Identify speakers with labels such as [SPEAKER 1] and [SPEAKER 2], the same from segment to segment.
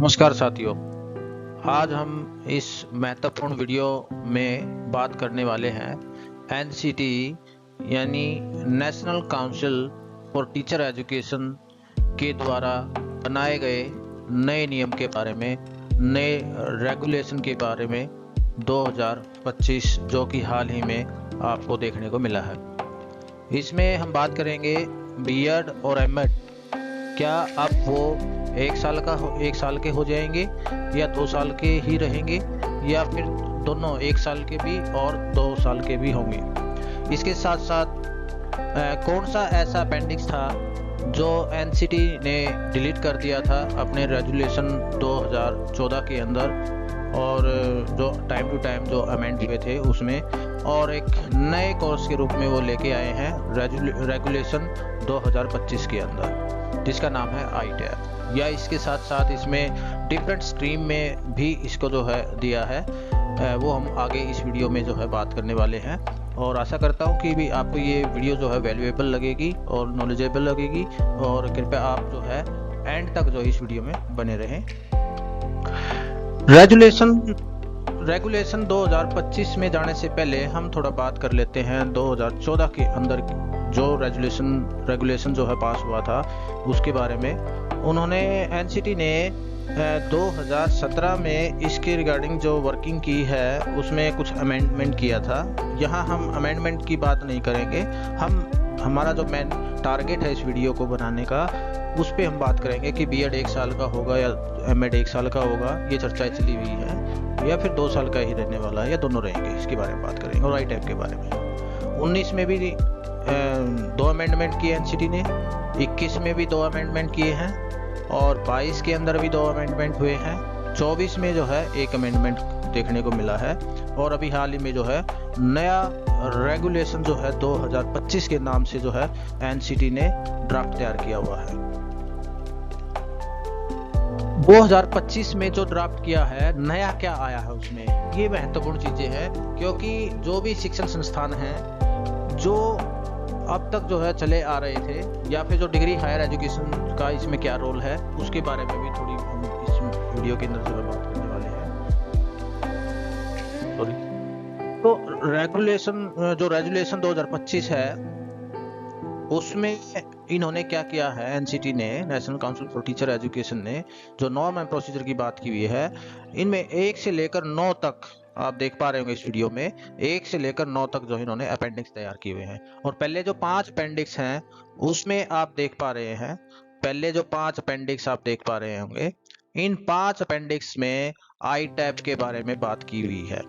[SPEAKER 1] नमस्कार साथियों। आज हम इस महत्वपूर्ण वीडियो में बात करने वाले हैं एनसीटी यानी national council for teacher education के द्वारा बनाए गए नए नियम के बारे में, नए रेगुलेशन के बारे में 2025 जो कि हाल ही में आपको देखने को मिला है। इसमें हम बात करेंगे बीएड और एमएड क्या अब वो एक साल के हो जाएंगे या 2 साल के ही रहेंगे या फिर दोनों 1 साल के भी और 2 साल के भी होंगे। इसके साथ साथ कौन सा ऐसा अपेंडिक्स था जो एनसीटी ने डिलीट कर दिया था अपने रेजुलेशन 2014 के अंदर, और जो टाइम टू टाइम जो अमेंड हुए थे उसमें, और एक नए कोर्स के रूप में वो लेके आए हैं रेगुलेशन 2025 के अंदर जिसका नाम है ITAP। या इसके साथ साथ इसमें डिफरेंट स्ट्रीम में भी इसको जो है दिया है, वो हम आगे इस वीडियो में जो है बात करने वाले हैं। और आशा करता हूँ कि भी आपको ये वीडियो जो है वैल्यूएबल लगेगी और नॉलेजेबल लगेगी, और कृपया आप जो है एंड तक जो इस वीडियो में बने रहें। रेगुलेशन 2025 में जाने से पहले हम थोड़ा बात कर लेते हैं 2014 के अंदर जो रेगुलेशन जो है पास हुआ था उसके बारे में। उन्होंने एनसीटी ने 2017 में इसके रिगार्डिंग जो वर्किंग की है उसमें कुछ अमेंडमेंट किया था। यहाँ हम अमेंडमेंट की बात नहीं करेंगे, हमारा जो मेन टारगेट है इस वीडियो को बनाने का उस पर हम बात करेंगे कि बीएड 1 साल का होगा या एमएड 1 साल का होगा, ये चर्चा चली हुई है, या फिर 2 साल का ही रहने वाला है या दोनों रहेंगे, इसके बारे में बात करेंगे। और ITAP के बारे में 19 में भी 2 अमेंडमेंट किए एनसीटी ने, 21 में भी 2 अमेंडमेंट किए हैं, और 22 के अंदर भी 2 अमेंडमेंट हुए हैं। 24 में जो है 1 अमेंडमेंट देखने को मिला है, और अभी हाल ही में जो है नया रेगुलेशन जो है 2025 के नाम से जो है एनसीटी ने ड्राफ्ट तैयार किया हुआ है। 2025 में जो ड्राफ्ट किया है, नया क्या आया है उसमें, ये महत्वपूर्ण चीजें हैं, क्योंकि जो भी शिक्षण संस्थान हैं जो अब तक जो है चले आ रहे थे, या फिर जो डिग्री हायर एजुकेशन का इसमें क्या रोल है उसके बारे में भी थोड़ी हम इस वीडियो के अंदर जो है बात करने वाले हैं। तो रेगुलेशन 2025 है उसमें इन्होंने क्या किया है, एनसीटी ने, national council for teacher education ने जो नॉर्म एंड प्रोसीजर की बात की हुई है, इनमें 1 से लेकर 9 तक आप देख पा रहे होंगे इस वीडियो में, 1 से लेकर 9 तक जो इन्होंने अपेंडिक्स तैयार किए हुए हैं। और पहले जो 5 अपेंडिक्स हैं उसमें आप देख पा रहे हैं, पहले जो 5 अपेंडिक्स आप देख पा रहे होंगे, इन 5 अपेंडिक्स में ITAP के बारे में बात की हुई है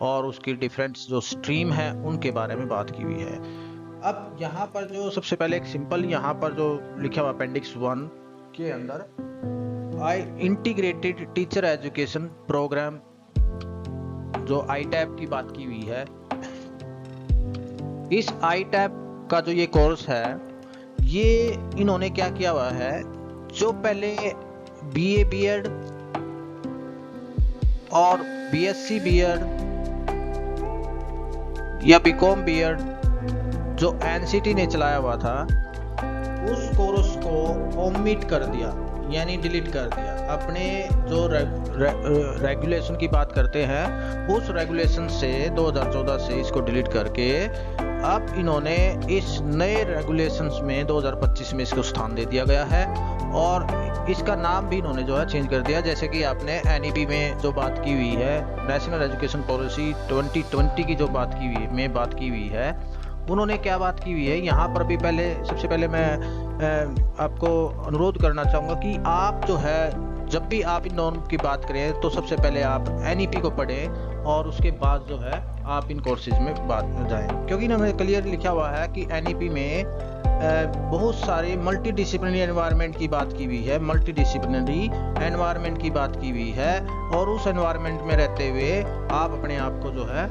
[SPEAKER 1] और उसकी डिफरेंट जो स्ट्रीम है उनके बारे में बात की हुई है। अब यहाँ पर जो सबसे पहले एक सिंपल यहाँ पर जो लिखा हुआ अपेंडिक्स 1 के अंदर इंटीग्रेटेड टीचर एजुकेशन प्रोग्राम जो ITAP की बात की हुई है, इस ITAP का जो ये कोर्स है, ये इन्होंने क्या किया हुआ है, जो पहले BA BEd और BSc BEd या BCom BEd जो एनसीटी ने चलाया हुआ था, उस कोर्स को ओमिट कर दिया, यानी डिलीट कर दिया। अपने जो रेगुलेशन की बात करते हैं उस रेगुलेशन से 2014 से इसको डिलीट करके अब इन्होंने इस नए रेगुलेशंस में 2025 में इसको स्थान दे दिया गया है, और इसका नाम भी इन्होंने जो है चेंज कर दिया। जैसे कि आपने NEP में जो बात की हुई है, नेशनल एजुकेशन पॉलिसी 2020 की जो बात की हुई है, उन्होंने क्या बात की हुई है यहाँ पर भी सबसे पहले मैं आपको अनुरोध करना चाहूँगा कि आप जो है जब भी आप इन नॉर्म की बात करें तो सबसे पहले आप NEP को पढ़ें और उसके बाद जो है आप इन कोर्सेज में जाएं, क्योंकि इन्होंने क्लियर लिखा हुआ है कि NEP में बहुत सारे मल्टी डिसिप्लिनरी एनवायरनमेंट की बात की हुई है, की बात की हुई है, और उस एनवायरनमेंट में रहते हुए आप अपने आप को जो है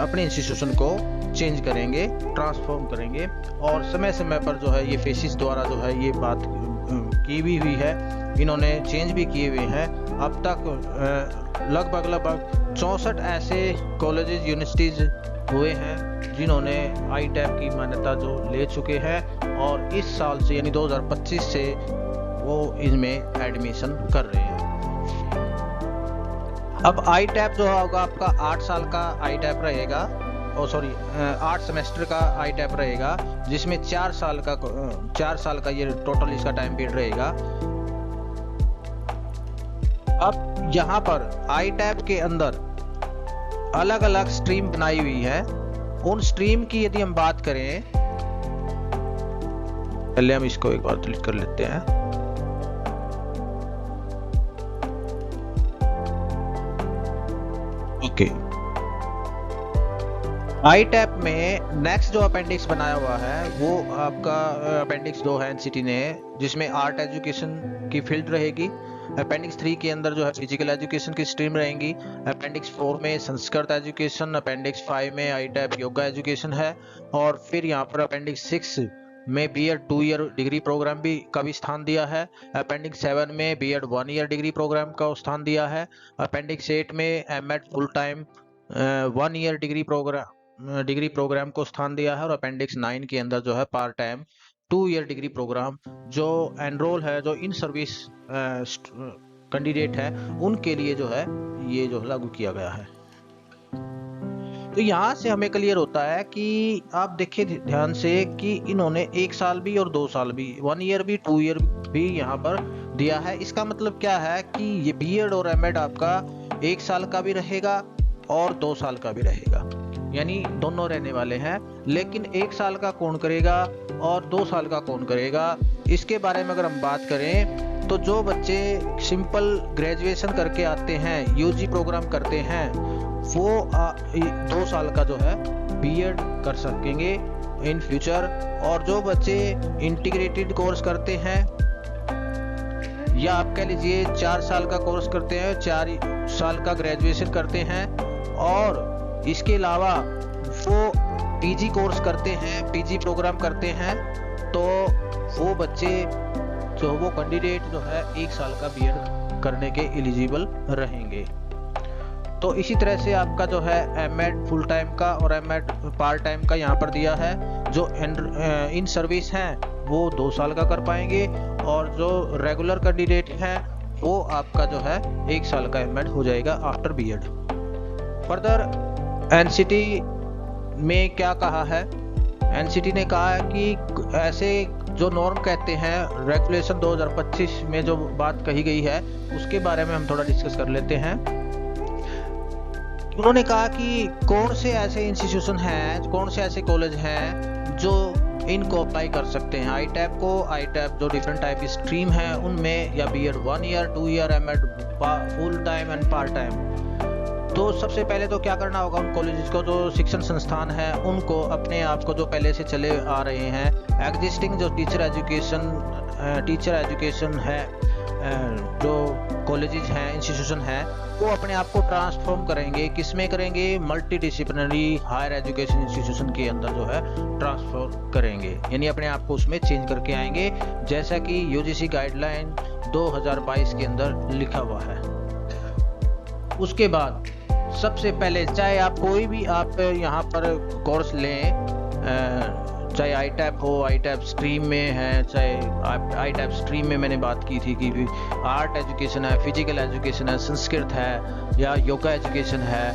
[SPEAKER 1] अपने इंस्टीट्यूशन को चेंज करेंगे, ट्रांसफॉर्म करेंगे, और समय समय पर जो है ये फेसिस द्वारा जो है ये बात की भी हुई है, इन्होंने चेंज भी किए हुए हैं। अब तक लगभग 64 ऐसे कॉलेजेस यूनिवर्सिटीज हुए हैं जिन्होंने ITAP की मान्यता जो ले चुके हैं, और इस साल से यानी 2025 से वो इसमें एडमिशन कर रहे हैं। अब आई टैप जो होगा आपका 8 साल का आई टैप रहेगा, 8 सेमेस्टर का आई टैप रहेगा, जिसमें 4 साल का ये टोटल इसका टाइम पीरियड रहेगा। अब यहाँ पर आई टैप के अंदर अलग अलग स्ट्रीम बनाई हुई है। उन स्ट्रीम की यदि हम बात करें, पहले हम इसको एक बार डिलीट कर लेते हैं। ओके, आई टैप में नेक्स्ट जो अपेंडिक्स बनाया हुआ है वो आपका अपेंडिक्स 2 है एनसीटी ने, जिसमें आर्ट एजुकेशन की फील्ड रहेगी। अपेंडिक्स 3 के अंदर जो है फिजिकल एजुकेशन की स्ट्रीम रहेंगी। अपेंडिक्स 4 में संस्कृत एजुकेशन, अपेंडिक्स 5 में आई टैप योगा एजुकेशन है, और फिर यहाँ पर अपेंडिक्स 6 में बीएड 2 ईयर डिग्री प्रोग्राम का भी स्थान दिया है। अपेंडिक्स 7 में बीएड 1 ईयर डिग्री प्रोग्राम का स्थान दिया है। अपेंडिक्स 8 में M Ed full time 1 year degree program को स्थान दिया है। और अपेंडिक्स 9 के अंदर जो है part time 2 year degree program जो एनरोल है, जो इन सर्विस कैंडिडेट है, उनके लिए जो है ये जो लागू किया गया है। तो यहाँ से हमें क्लियर होता है कि आप देखिए ध्यान से कि इन्होंने 1 साल भी और 2 साल भी, 1 ईयर भी 2 ईयर भी यहाँ पर दिया है। इसका मतलब क्या है कि ये बीएड और एमएड आपका 1 साल का भी रहेगा और 2 साल का भी रहेगा, यानी दोनों रहने वाले हैं। लेकिन 1 साल का कौन करेगा और 2 साल का कौन करेगा, इसके बारे में अगर हम बात करें तो जो बच्चे सिंपल ग्रेजुएशन करके आते हैं, यूजी प्रोग्राम करते हैं, वो 2 साल का जो है बीएड कर सकेंगे इन फ्यूचर। और जो बच्चे इंटीग्रेटेड कोर्स करते हैं, या आप कह लीजिए 4 साल का कोर्स करते हैं, 4 साल का ग्रेजुएशन करते हैं, और इसके अलावा वो पीजी कोर्स करते हैं, पीजी प्रोग्राम करते हैं, तो वो बच्चे जो वो कैंडिडेट जो है 1 साल का बीएड करने के एलिजिबल रहेंगे। तो इसी तरह से आपका जो है एमएड फुल टाइम का और एमएड पार्ट टाइम का यहाँ पर दिया है। जो इन सर्विस हैं वो 2 साल का कर पाएंगे, और जो रेगुलर कैंडिडेट हैं वो आपका जो है 1 साल का एमएड हो जाएगा आफ्टर बीएड। फर्दर एनसीटी में क्या कहा है, एनसीटी ने कहा है कि ऐसे जो नॉर्म कहते हैं, रेगुलेशन 2025 में जो बात कही गई है उसके बारे में हम थोड़ा डिस्कस कर लेते हैं। उन्होंने कहा कि कौन से ऐसे इंस्टीट्यूशन हैं, कौन से ऐसे कॉलेज हैं जो इनको अप्लाई कर सकते हैं आई टैप को। आई टैप जो डिफरेंट टाइप की स्ट्रीम है उनमें, या B Ed 1 year 2 year M Ed full time and part time. तो सबसे पहले तो क्या करना होगा, उन कॉलेजेस को, जो शिक्षण संस्थान है, उनको अपने आप को जो पहले से चले आ रहे हैं एग्जिस्टिंग जो टीचर एजुकेशन है, जो कॉलेजेस हैं, इंस्टीट्यूशन है, वो अपने आप को ट्रांसफॉर्म करेंगे। किसमें करेंगे, multidisciplinary higher education institution के अंदर जो है ट्रांसफर करेंगे, यानी अपने आप को उसमें चेंज करके आएंगे, जैसा कि यूजीसी गाइडलाइन 2022 के अंदर लिखा हुआ है। उसके बाद सबसे पहले, चाहे आप कोई भी आप यहाँ पर कोर्स लें, चाहे आई टैप हो, आई टैप स्ट्रीम में है, चाहे आई टैप स्ट्रीम में मैंने बात की थी कि आर्ट एजुकेशन है, फिजिकल एजुकेशन है, संस्कृत है, या योगा एजुकेशन है,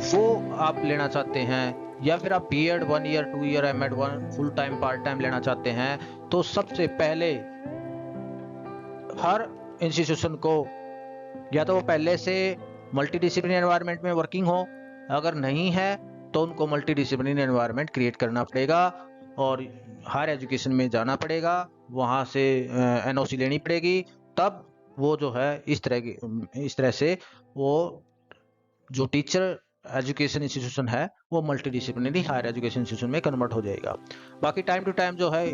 [SPEAKER 1] वो आप लेना चाहते हैं, या फिर आप B Ed 1 year 2 year M Ed 1 full time part time लेना चाहते हैं, तो सबसे पहले हर इंस्टीट्यूशन को या तो वो पहले से मल्टीडिसिप्लिनरी एनवायरनमेंट में वर्किंग हो, अगर नहीं है तो उनको मल्टीडिसिप्लिनरी एनवायरनमेंट क्रिएट करना पड़ेगा और हायर एजुकेशन में जाना पड़ेगा, वहाँ से एनओसी लेनी पड़ेगी, तब वो जो है इस तरह से वो जो टीचर एजुकेशन इंस्टीट्यूशन है वो मल्टीडिसिप्लिनरी हायर एजुकेशन इंस्टीट्यूशन में कन्वर्ट हो जाएगा। बाकी टाइम टू टाइम जो है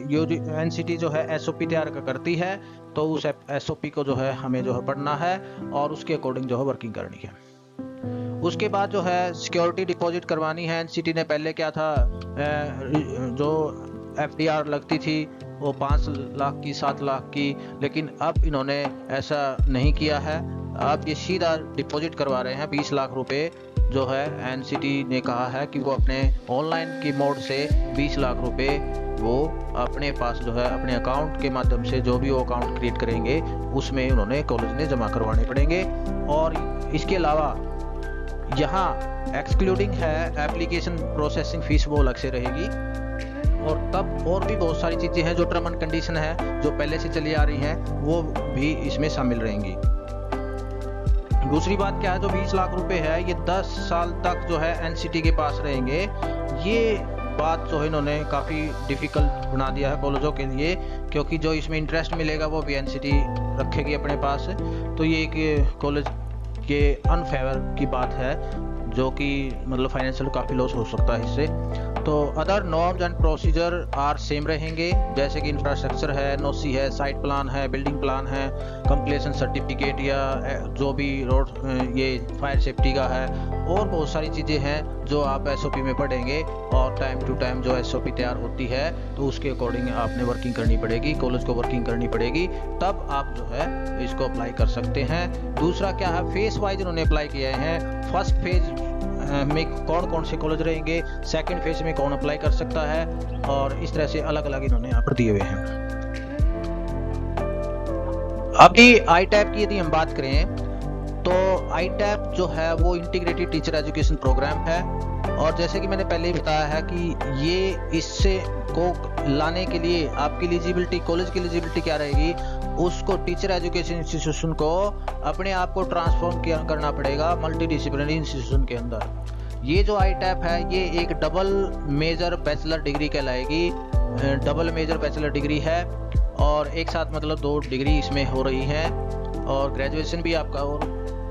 [SPEAKER 1] एनसीटी जो है एसओपी तैयार करती है, तो उस एसओपी को जो है हमें जो है पढ़ना है और उसके अकॉर्डिंग जो है वर्किंग करनी है। उसके बाद जो है सिक्योरिटी डिपॉजिट करवानी है। एनसीटी ने पहले क्या था, जो एफडीआर लगती थी वो 5 लाख की, 7 लाख की, लेकिन अब इन्होंने ऐसा नहीं किया है। अब ये सीधा डिपॉजिट करवा रहे हैं 20 लाख रुपए जो है एनसीटी ने कहा है कि वो अपने ऑनलाइन की मोड से 20 लाख रुपए वो अपने पास जो है अपने अकाउंट के माध्यम से जो भी वो अकाउंट क्रिएट करेंगे उसमें उन्होंने कॉलेज ने जमा करवाने पड़ेंगे। और इसके अलावा यहाँ एक्सक्लूडिंग है एप्लीकेशन प्रोसेसिंग फीस, वो अलग से रहेगी। और तब और भी बहुत सारी चीज़ें हैं जो टर्म एंड कंडीशन है जो पहले से चली आ रही हैं वो भी इसमें शामिल रहेंगी। दूसरी बात क्या है, जो 20 लाख रुपए है ये 10 साल तक जो है एनसीटी के पास रहेंगे। ये बात जो है इन्होंने काफ़ी डिफ़िकल्ट बना दिया है कॉलेजों के लिए, क्योंकि जो इसमें इंटरेस्ट मिलेगा वो भी एनसीटी रखेगी अपने पास। तो ये एक कॉलेज के अनफेवर की बात है, जो कि मतलब फाइनेंशियल काफ़ी लॉस हो सकता है इससे। तो other norms and procedure are same रहेंगे, जैसे कि इंफ्रास्ट्रक्चर है, नोसी है, साइट प्लान है, बिल्डिंग प्लान है, कंप्लीशन सर्टिफिकेट या जो भी रोड ये फायर सेफ्टी का है, और बहुत सारी चीज़ें हैं जो आप एसओपी में पढ़ेंगे। और टाइम टू टाइम जो एसओपी तैयार होती है तो उसके अकॉर्डिंग आपने वर्किंग करनी पड़ेगी, कॉलेज को वर्किंग करनी पड़ेगी, तब आप जो है इसको अप्लाई कर सकते हैं। दूसरा क्या है, फेस वाइज उन्होंने अप्लाई किए हैं। फर्स्ट फेज में कौन कौन से कॉलेज रहेंगे, सेकंड फेज में कौन अप्लाई कर सकता है, और इस तरह से अलग अलग इन्होंने यहाँ पर दिए हुए हैं। अभी ITAP की यदि हम बात करें तो ITAP जो है वो इंटीग्रेटेड टीचर एजुकेशन प्रोग्राम है। और जैसे कि मैंने पहले ही बताया है कि ये इससे को लाने के लिए आपकी एलिजिबिलिटी, कॉलेज की एलिजिबिलिटी क्या रहेगी, उसको टीचर एजुकेशन इंस्टीट्यूशन को अपने आप को ट्रांसफॉर्म करना पड़ेगा मल्टी डिसिप्लिनरी इंस्टीट्यूशन के अंदर। ये जो ITAP है ये एक डबल मेजर बैचलर डिग्री कहलाएगी। डबल मेजर बैचलर डिग्री है और एक साथ मतलब 2 डिग्री इसमें हो रही हैं, और ग्रेजुएशन भी आपका और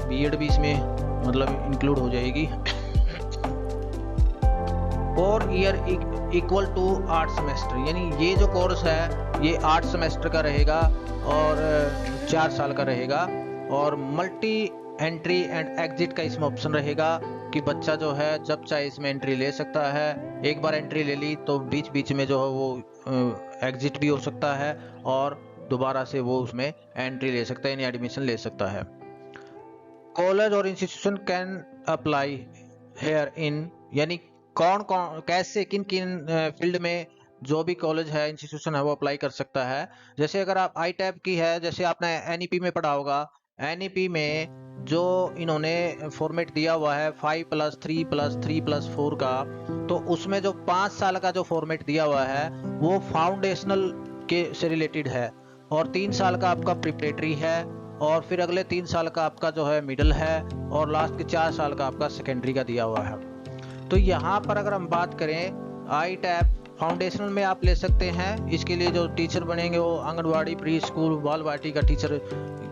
[SPEAKER 1] बीएड भी इसमें मतलब इंक्लूड हो जाएगी। 4 ईयर इक्वल टू 8 सेमेस्टर, यानी ये जो कोर्स है ये 8 सेमेस्टर का रहेगा और 4 साल का रहेगा। और मल्टी एंट्री एंड एग्जिट का इसमें ऑप्शन रहेगा कि बच्चा जो है जब चाहे इसमें एंट्री ले सकता है। एक बार एंट्री ले ली तो बीच बीच में जो है वो एग्जिट भी हो सकता है और दोबारा से वो उसमें एंट्री ले सकता है, यानी एडमिशन ले सकता है। कॉलेज और institution can apply here in, यानी कौन कौन कैसे किन किन फील्ड में जो भी कॉलेज है, इंस्टीट्यूशन है, वो अप्लाई कर सकता है। जैसे अगर आप ITAP की है, जैसे आपने NEP में पढ़ा होगा, NEP में जो इन्होंने फॉर्मेट दिया हुआ है 5+3+3+4 का, तो उसमें जो 5 साल का जो फॉर्मेट दिया हुआ है वो फाउंडेशनल के से रिलेटेड है, और 3 साल का आपका प्रिपरेटरी है, और फिर अगले 3 साल का आपका जो है मिडिल है, और लास्ट के 4 साल का आपका सेकेंडरी का दिया हुआ है। तो यहाँ पर अगर हम बात करें ITAP फाउंडेशनल में आप ले सकते हैं। इसके लिए जो टीचर बनेंगे वो आंगनवाड़ी, प्री स्कूल, बाल वाटिका का टीचर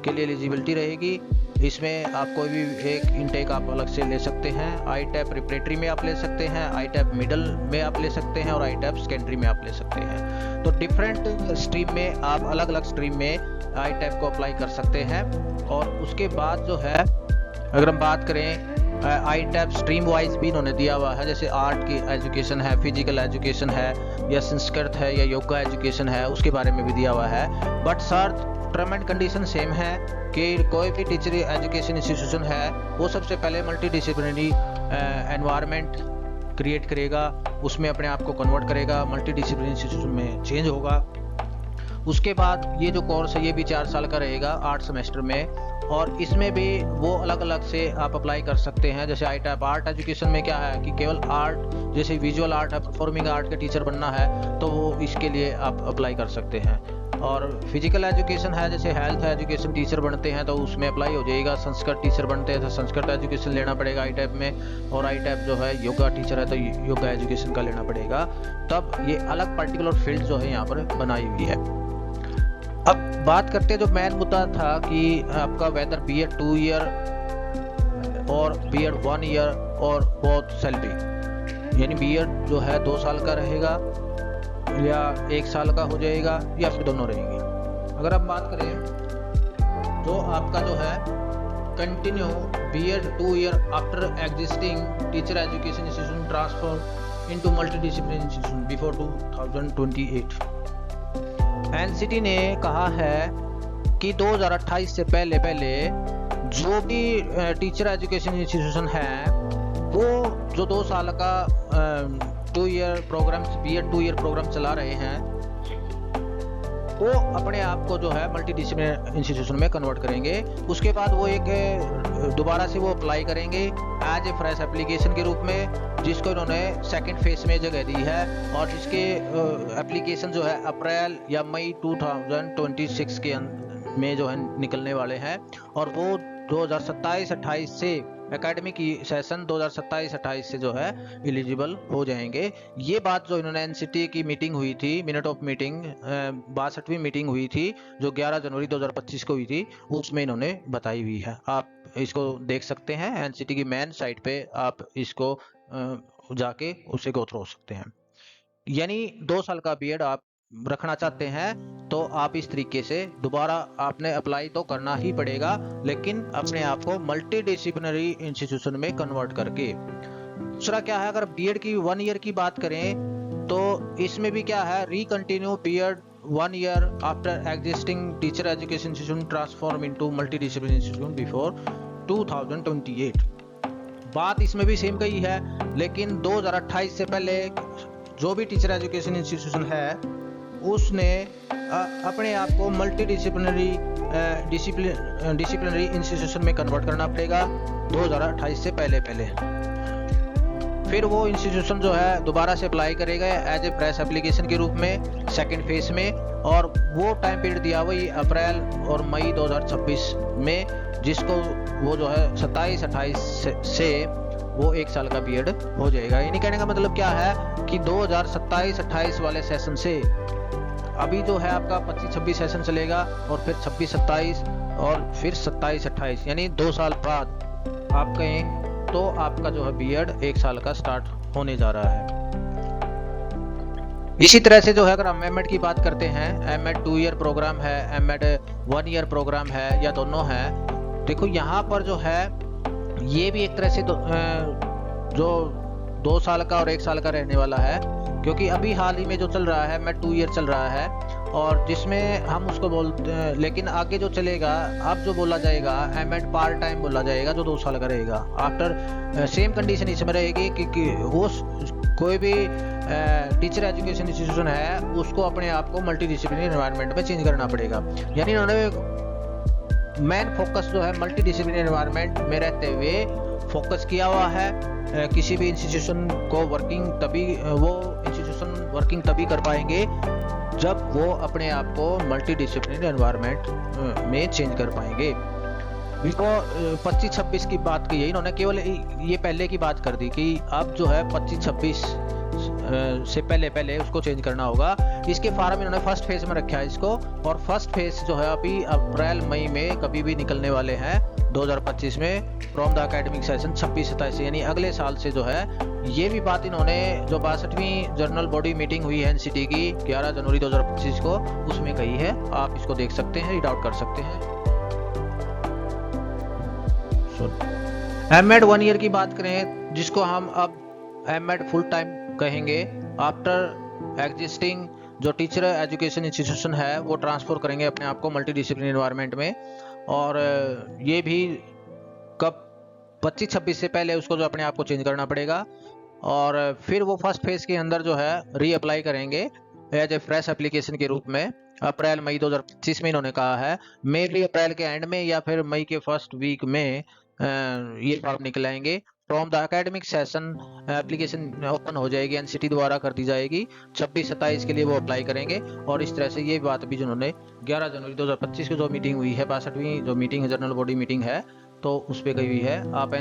[SPEAKER 1] के लिए एलिजिबिलिटी रहेगी। इसमें आप कोई भी एक इनटेक आप अलग से ले सकते हैं। ITAP प्रिपरेटरी में आप ले सकते हैं, ITAP मिडिल में आप ले सकते हैं, और ITAP सेकेंडरी में आप ले सकते हैं। तो डिफरेंट स्ट्रीम में आप अलग अलग स्ट्रीम में ITAP को अप्लाई कर सकते हैं। और उसके बाद जो है अगर हम बात करें ITAP स्ट्रीम वाइज भी इन्होंने दिया हुआ है, जैसे आर्ट की एजुकेशन है, फिजिकल एजुकेशन है, या संस्कृत है, या योगा एजुकेशन है, उसके बारे में भी दिया हुआ है। But sir term and condition same है कि कोई भी टीचर एजुकेशन इंस्टीट्यूशन है वो सबसे पहले मल्टी डिसिप्लिनरी एनवायरनमेंट क्रिएट करेगा, उसमें अपने आप को कन्वर्ट करेगा, मल्टी डिसिप्लिनरी इंस्टीट्यूशन में चेंज होगा। उसके बाद ये जो कोर्स है ये भी 4 साल का रहेगा 8 सेमेस्टर में, और इसमें भी वो अलग अलग से आप अप्लाई कर सकते हैं। जैसे ITAP आर्ट एजुकेशन में क्या है कि केवल आर्ट, जैसे विजुअल आर्ट है, परफॉर्मिंग आर्ट के टीचर बनना है तो वो इसके लिए आप अप्लाई कर सकते हैं। और फिजिकल एजुकेशन है, जैसे हेल्थ एजुकेशन टीचर बनते हैं तो उसमें अप्लाई हो जाएगा। संस्कृत टीचर बनते हैं तो संस्कृत एजुकेशन लेना पड़ेगा ITAP में, और ITAP जो है योगा टीचर है तो योगा एजुकेशन का लेना पड़ेगा। तब ये अलग पर्टिकुलर फील्ड जो है यहाँ पर बनाई हुई है। अब बात करते हैं जो मेन मुद्दा था कि आपका वेदर BEd 2 ईयर और BEd 1 ईयर और बोथ शैल बी, यानी BEd जो है 2 साल का रहेगा या 1 साल का हो जाएगा या फिर दोनों रहेंगे। अगर हम बात करें तो आपका जो है continue BEd 2 year after existing teacher education institution transfer into multi disciplinary institution before 2028। NCT ने कहा है कि 2028 से पहले जो भी टीचर एजुकेशन इंस्टीट्यूशन है वो जो 2 साल का 2 year programme B.Ed 2 year programme चला रहे हैं वो अपने आप को जो है मल्टी डिसिप्लिनरी इंस्टीट्यूशन में कन्वर्ट करेंगे। उसके बाद वो एक दोबारा से वो अप्लाई करेंगे एज ए फ्रेश एप्लीकेशन के रूप में, जिसको इन्होंने सेकंड फेज में जगह दी है और जिसके एप्लीकेशन जो है अप्रैल या मई 2026 के में जो है निकलने वाले हैं और वो 2027-28 से एकेडमिक सेशन 2027-28 से जो है एलिजिबल हो जाएंगे। ये बात जो इन्होंने एनसीटी की मीटिंग हुई थी, मिनट ऑफ मीटिंग 62वीं मीटिंग हुई थी जो 11 जनवरी 2025 को हुई थी, उसमें इन्होंने बताई हुई है। आप इसको देख सकते हैं एनसीटी की मेन साइट पे, आप इसको जाके उसे गो थ्रू हो सकते हैं। यानी 2 साल का B.Ed आप रखना चाहते हैं तो आप इस तरीके से दोबारा आपने अप्लाई तो करना ही पड़ेगा, लेकिन अपने आप को मल्टी डिसिप्लिनरी इंस्टीट्यूशन में कन्वर्ट करके। दूसरा क्या है, अगर B.Ed की 1 ईयर की बात करें तो इसमें भी क्या है, recontinue B.Ed 1 year after existing teacher education institution transform into multi disciplinary institution before 2028। बात इसमें भी सेम कही है, लेकिन 2028 से पहले जो भी टीचर एजुकेशन इंस्टीट्यूशन है उसने अपने आप को मल्टी डिसिप्लिनरी इंस्टीट्यूशन में कन्वर्ट करना पड़ेगा 2028 से पहले। फिर वो इंस्टीट्यूशन जो है दोबारा से अप्लाई करेगा एज ए फ्रेश एप्लीकेशन के रूप में सेकंड फेज में, और वो टाइम पीरियड दिया हुआ ये अप्रैल और मई 2026 में, जिसको वो जो है 27-28 से वो 1 साल का B.Ed हो जाएगा। यानी कहने का मतलब क्या है कि 2027-28 वाले सेशन से अभी जो है आपका 25-26 सेशन चलेगा और फिर 26-27 और फिर 27-28, यानी 2 साल बाद आप कहें तो आपका जो है B.Ed 1 साल का स्टार्ट होने जा रहा है। इसी तरह से जो है अगर हम M.Ed की बात करते हैं, M.Ed 2 ईयर प्रोग्राम है, M.Ed 1 ईयर प्रोग्राम है या दोनों है, देखो यहाँ पर जो है ये भी एक तरह से जो 2 साल का और 1 साल का रहने वाला है, क्योंकि अभी हाल ही में जो चल रहा है M.Ed 2 ईयर चल रहा है और जिसमें हम उसको बोलते हैं, लेकिन आगे जो चलेगा अब जो बोला जाएगा M.Ed पार्ट टाइम बोला जाएगा जो 2 साल का रहेगा। आफ्टर सेम कंडीशन इसमें रहेगी कि वो कोई भी टीचर एजुकेशन इंस्टीट्यूशन है उसको अपने आप को मल्टी डिसिप्लिनरी एनवायरनमेंट में चेंज करना पड़ेगा। यानी उन्होंने मेन फोकस जो है मल्टी डिसिप्लिनरी एनवायरनमेंट में रहते हुए फोकस किया हुआ है। किसी भी इंस्टीट्यूशन को वर्किंग तभी कर पाएंगे जब वो अपने आप को मल्टी डिसिप्लिनरी एनवायरनमेंट में चेंज कर पाएंगे। 25-26 की बात की है इन्होंने, केवल ये पहले की बात कर दी कि अब जो है 25-26 से पहले उसको चेंज करना होगा। इसके फार्म इन्होंने फर्स्ट फेज में रखा है इसको, और फर्स्ट फेज जो है अभी अप्रैल मई में कभी भी निकलने वाले हैं 2025 में फ्रॉम द एकेडमिक सेशन 26-27, यानी अगले साल से जो है। ये भी बात इन्होंने जो 62वीं जर्नल बॉडी मीटिंग हुई है एनसीटी की 11 जनवरी 2025 को, उसमें कही है। आप इसको देख सकते हैं, रीड आउट कर सकते हैं। M.Ed 1 ईयर की बात करें, जिसको हम अब M.Ed फुल टाइम कहेंगे, आफ्टर एग्जिस्टिंग जो टीचर एजुकेशन इंस्टीट्यूशन है वो ट्रांसफर करेंगे अपने आप को मल्टी डिसिप्लिनरी एनवायरनमेंट में, और ये भी कब 25-26 से पहले उसको जो अपने आप को चेंज करना पड़ेगा। और फिर वो फर्स्ट फेज के अंदर जो है री अप्लाई करेंगे एज ए फ्रेश एप्लीकेशन के रूप में अप्रैल मई 2025 में इन्होंने कहा है। मे भी अप्रैल के एंड में या फिर मई के फर्स्ट वीक में ये फॉर्म निकलाएंगे। From the academic session application open हो जाएगी, एनसीटी द्वारा कर दी जाएगी। 26-27 के लिए वो अप्लाई करेंगे। और इस तरह से ये बात भी जिन्होंने 11 जनवरी 2025 को जो मीटिंग हुई है, 62वीं जो मीटिंग है, जर्नल बॉडी मीटिंग है, तो उस पर कही हुई है। आप